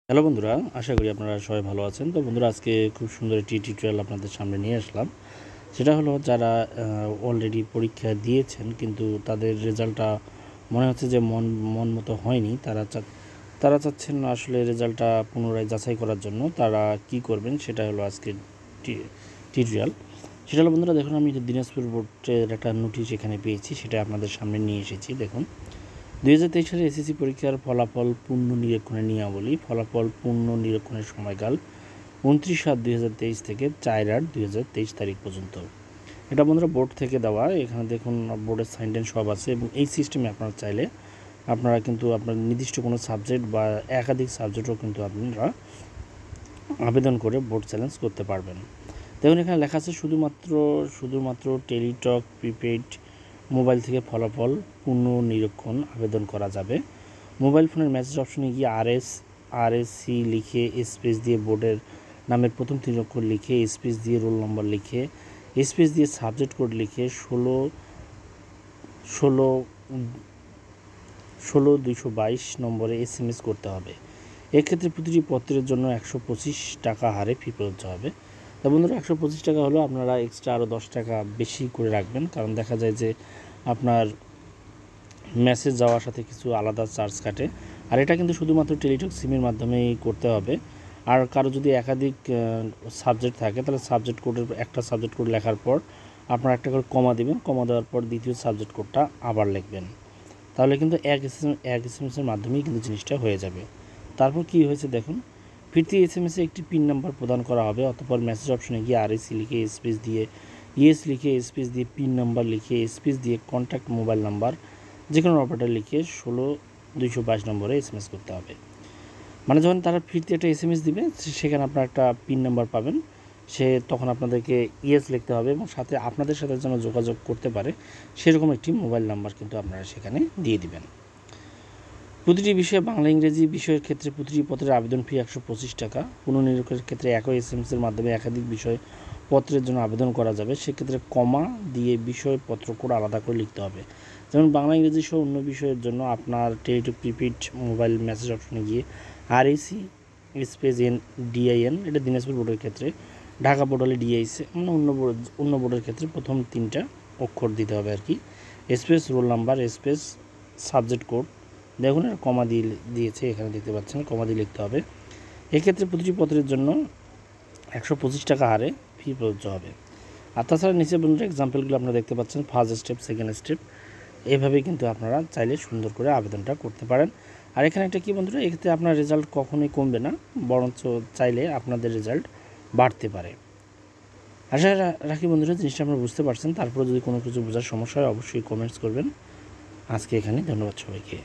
Hello বন্ধুরা, আশা করি আপনারা সবাই ভালো আছেন। তো বন্ধুরা, আজকে খুব সুন্দর একটি টিউটোরিয়াল আপনাদের সামনে নিয়ে আসলাম। সেটা হলো, যারা অলরেডি পরীক্ষা দিয়েছেন কিন্তু তাদের রেজাল্টটা মনে হচ্ছে যে মন মতো হয়নি, তারা চাচ্ছেন আসলে রেজাল্টটা পুনরায় যাচাই করার জন্য তারা কি করবেন, সেটা হলো আজকে টিউটোরিয়াল। সেটা হলো বন্ধুরা, দেখুন, আমি দিনাজপুর বোর্ডের একটা নোটিশ এখানে পেয়েছি, সেটা আপনাদের সামনে নিয়ে এসেছি। দেখুন, 2023 সালে এসএসসি পরীক্ষার ফলাফল পুনর্নিরীক্ষণের নিয়মাবলী। ফলাফল পুনর্নিরীক্ষণের সময়কাল 29/7/2023 থেকে 4/8/2023 তারিখ পর্যন্ত। এটা বন্ধুরা বোর্ড থেকে দেওয়া। এখানে দেখুন বোর্ডের সাইন টাইন সব আছে, এবং এই সিস্টেমে আপনারা চাইলে আপনারা কিন্তু আপনার নির্দিষ্ট কোনো সাবজেক্ট বা একাধিক সাবজেক্টও কিন্তু আপনারা আবেদন করে বোর্ড চ্যালেঞ্জ করতে পারবেন। দেখুন, এখানে লেখা আছে শুধুমাত্র টেলিটক প্রিপেইড মোবাইল থেকে ফলাফল পুনর্নিরীক্ষণ আবেদন করা যাবে। মোবাইল ফোনের মেসেজ অপশনে গিয়ে RSC লিখে স্পেস দিয়ে বোর্ডের নামের প্রথম 3 অক্ষর লিখে স্পেস দিয়ে রোল নম্বর লিখে স্পেস দিয়ে সাবজেক্ট কোড লিখে 16/222 নম্বরে SMS করতে হবে। এক্ষেত্রে প্রতিটি পত্রের জন্য 125 টাকা হারে ফি প্রযোজ্য হবে। তা বন্ধুরা, 125 টাকা হলো, আপনারা এক্সট্রা আরও 10 টাকা বেশি করে রাখবেন, কারণ দেখা যায় যে আপনার মেসেজ যাওয়ার সাথে কিছু আলাদা চার্জ কাটে। আর এটা কিন্তু শুধুমাত্র টেলিটক সিমের মাধ্যমেই করতে হবে। আর কারো যদি একাধিক সাবজেক্ট থাকে, তাহলে সাবজেক্ট কোডের একটা সাবজেক্ট কোড লেখার পর আপনারা একটা করে কমা দেবেন, কমা দেওয়ার পর দ্বিতীয় সাবজেক্ট কোডটা আবার লিখবেন। তাহলে কিন্তু এক এসএমএসের মাধ্যমেই কিন্তু জিনিসটা হয়ে যাবে। তারপর কি হয়েছে দেখুন, ফিরতি এসএমএসে একটি পিন নাম্বার প্রদান করা হবে। অতঃপর মেসেজ অপশনে গিয়ে RSC লিখে স্পেস দিয়ে ইয়েস লিখে স্পেস দিয়ে পিন নাম্বার লিখে স্পেস দিয়ে কন্ট্যাক্ট মোবাইল নাম্বার যে কোনো অপারেটর লিখে 16/222 নম্বরে SMS করতে হবে। মানে যখন তারা ফিরতি একটা SMS দিবে, সেখানে আপনারা একটা পিন নাম্বার পাবেন, তখন আপনাদেরকে ইয়েস লিখতে হবে, এবং সাথে আপনাদের সাথে যেন যোগাযোগ করতে পারে সেরকম একটি মোবাইল নাম্বার কিন্তু আপনারা সেখানে দিয়ে দিবেন। প্রতিটি বিষয়ে বাংলা ইংরেজি বিষয়ের ক্ষেত্রে প্রতিটি পত্রের আবেদন ফি 125 টাকা। পুনর্নিরীক্ষণের ক্ষেত্রে একই SMS-এর মাধ্যমে একাধিক বিষয় পত্রের জন্য আবেদন করা যাবে। সেক্ষেত্রে কমা দিয়ে বিষয়পত্র করে আলাদা করে লিখতে হবে। যেমন বাংলা ইংরেজি সহ অন্য বিষয়ের জন্য আপনার টেলিটক প্রিপেইড মোবাইল মেসেজ অপশনে গিয়ে RSC স্পেস DIN, এটা দিনাজপুর বোর্ডের ক্ষেত্রে, ঢাকা বোর্ড হলে DIC, মানে অন্য বোর্ডের ক্ষেত্রে প্রথম 3টা অক্ষর দিতে হবে আর কি, space roll number space subject code. দেখুন, আর কমা দিয়েছে, এখানে দেখতে পাচ্ছেন, কমা দিয়ে লিখতে হবে। এক্ষেত্রে প্রতিটি পত্রের জন্য 125 টাকা হারে ফি প্রযোজ্য হবে। আর তাছাড়া নিচে বন্ধুরা এক্সাম্পলগুলো আপনারা দেখতে পাচ্ছেন, ফার্স্ট স্টেপ, সেকেন্ড স্টেপ, এইভাবেই কিন্তু আপনারা চাইলে সুন্দর করে আবেদনটা করতে পারেন। আর এখানে একটা কি বন্ধুরা, এক্ষেত্রে আপনার রেজাল্ট কখনোই কমবে না, বরঞ্চ চাইলে আপনাদের রেজাল্ট বাড়তে পারে। আশা রাখি বন্ধুরা জিনিসটা আপনারা বুঝতে পারছেন। তারপরে যদি কোনো কিছু বোঝার সমস্যা হয় অবশ্যই কমেন্টস করবেন। আজকে এখানে ধন্যবাদ সবাইকে।